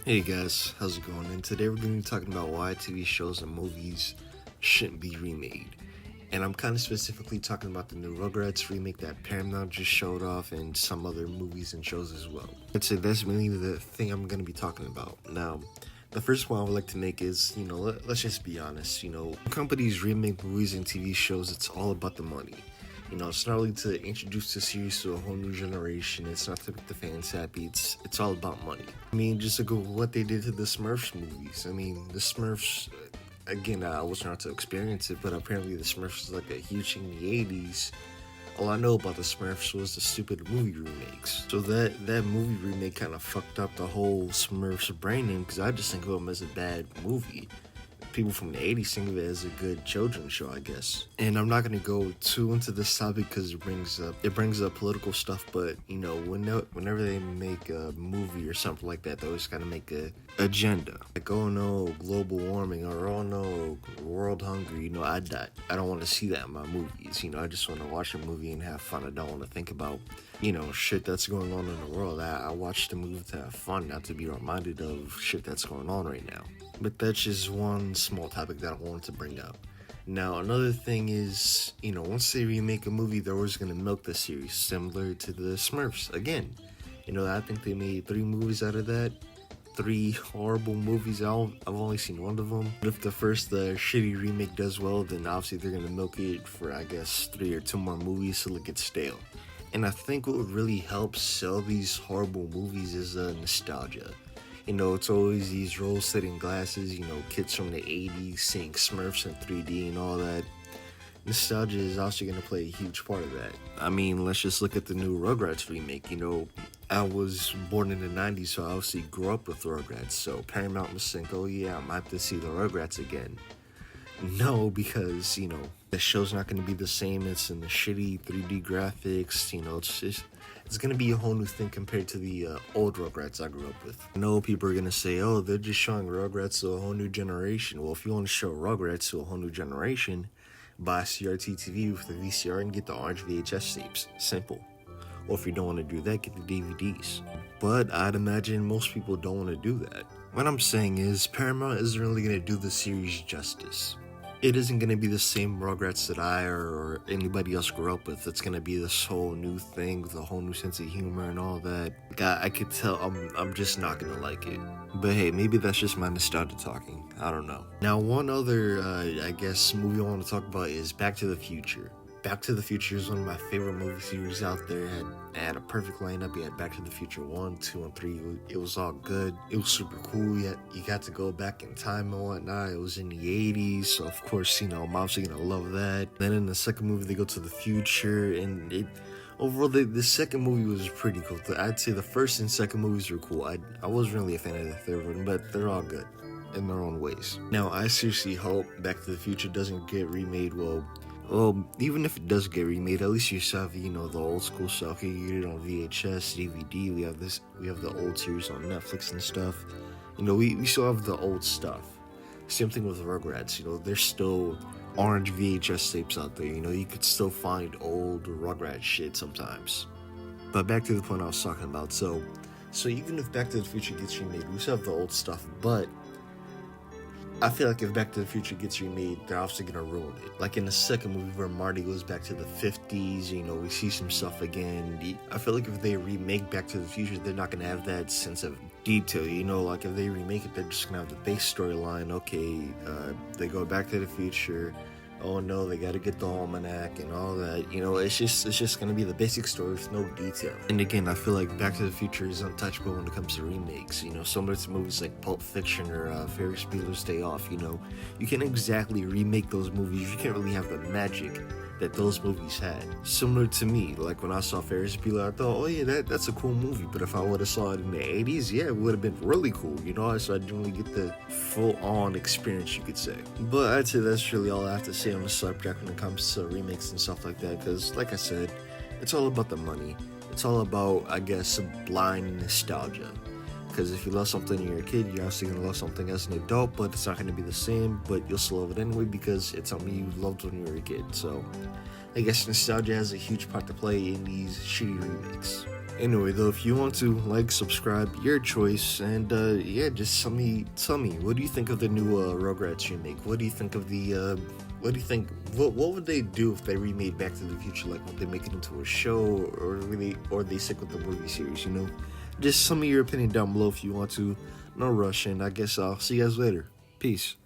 Hey guys, how's it going? And today we're going to be talking about why TV shows and movies shouldn't be remade. And I'm kind of specifically talking about the new Rugrats remake that Paramount just showed off and some other movies and shows as well. I'd say that's mainly the thing I'm going to be talking about. Now, the first one I would like to make is, let's just be honest. Companies remake movies and TV shows, it's all about the money. It's not really to introduce the series to a whole new generation. It's not to make the fans happy. It's all about money. I mean, just look at what they did to the Smurfs movies. I mean, the Smurfs, again, I wasn't around to experience it, but apparently the Smurfs was like a huge thing in the 80s. All I know about the Smurfs was the stupid movie remakes. So that movie remake kind of fucked up the whole Smurfs brand name because I just think of them as a bad movie. People from the 80s think of it as a good children's show, I guess. And I'm not going to go too into this topic because it brings up political stuff, but whenever they make a movie or something like that, they always kind of make a agenda. Like, oh no, global warming, or oh no, world hunger. I don't want to see that in my movies. I just want to watch a movie and have fun. I don't want to think about shit that's going on in the world. I watch the movie to have fun, not to be reminded of shit that's going on right now. But that's just one small topic that I wanted to bring up. Now, another thing is, once they remake a movie, they're always going to milk the series, similar to the Smurfs. Again, I think they made 3 movies out of that. 3 horrible movies. I've only seen one of them. But if the first shitty remake does well, then obviously they're going to milk it for, I guess, 3 or 2 more movies till it gets stale. And I think what would really help sell these horrible movies is nostalgia. It's always these rose-setting glasses, kids from the 80s seeing Smurfs in 3D and all that. Nostalgia is also going to play a huge part of that. I mean, let's just look at the new Rugrats remake. I was born in the 90s, so I obviously grew up with Rugrats. So Paramount must think, oh yeah, I might have to see the Rugrats again. No, because, the show's not going to be the same. It's in the shitty 3D graphics, it's going to be a whole new thing compared to the old Rugrats I grew up with. I know people are going to say, oh, they're just showing Rugrats to a whole new generation. Well, if you want to show Rugrats to a whole new generation, buy CRT TV with the VCR and get the orange VHS tapes. Simple. Or if you don't want to do that, get the DVDs. But I'd imagine most people don't want to do that. What I'm saying is, Paramount isn't really going to do the series justice. It isn't going to be the same Rugrats that I or anybody else grew up with. It's going to be this whole new thing with a whole new sense of humor and all that. I could tell I'm just not going to like it. But hey, maybe that's just my nostalgia talking. I don't know. Now, one other, I guess, movie I want to talk about is Back to the Future. Back to the Future is one of my favorite movie series out there. It had a perfect lineup. You had Back to the Future 1, 2, and 3. It was all good. It was super cool. You got to go back in time and whatnot. It was in the 80s, so of course, I'm obviously going to love that. Then in the second movie, they go to the future, and overall, the second movie was pretty cool. I'd say the first and second movies were cool. I wasn't really a fan of the third one, but they're all good in their own ways. Now, I seriously hope Back to the Future doesn't get remade. Well, even if it does get remade, at least you still have, the old school stuff. You can get it on VHS, DVD. We have the old series on Netflix and stuff. We still have the old stuff. Same thing with Rugrats. There's still orange VHS tapes out there. You could still find old Rugrats shit sometimes. But back to the point I was talking about. So even if Back to the Future gets remade, we still have the old stuff, but I feel like if Back to the Future gets remade, they're obviously going to ruin it. Like in the second movie where Marty goes back to the 50s, we see some stuff again. I feel like if they remake Back to the Future, they're not going to have that sense of detail. Like if they remake it, they're just going to have the base storyline. Okay, they go back to the future. Oh no, they gotta get the almanac and all that. It's just gonna be the basic story with no detail. And again, I feel like Back to the Future is untouchable when it comes to remakes. Similar to movies like Pulp Fiction or Ferris Bueller's Day Off. You can't exactly remake those movies. You can't really have the magic that those movies had. Similar to me, like when I saw Ferris Bueller, I thought, oh yeah, that's a cool movie. But if I would have saw it in the 80s, yeah, it would have been really cool. So I didn't really get the full-on experience, you could say. But I'd say that's really all I have to say on the subject when it comes to remakes and stuff like that. Because, like I said, it's all about the money. It's all about, I guess, blind nostalgia. Because if you love something when you're a kid, you're obviously going to love something as an adult, but it's not going to be the same, but you'll still love it anyway because it's something you loved when you were a kid. So I guess nostalgia has a huge part to play in these shitty remakes. Anyway, though, if you want to like, subscribe, your choice, and yeah, just tell me, what do you think of the new Rugrats remake? What do you think of the what do you think? What would they do if they remade Back to the Future? Like, would they make it into a show, or really, or they stick with the movie series? You know, just some of your opinion down below if you want to. No rush, and I guess I'll see you guys later. Peace.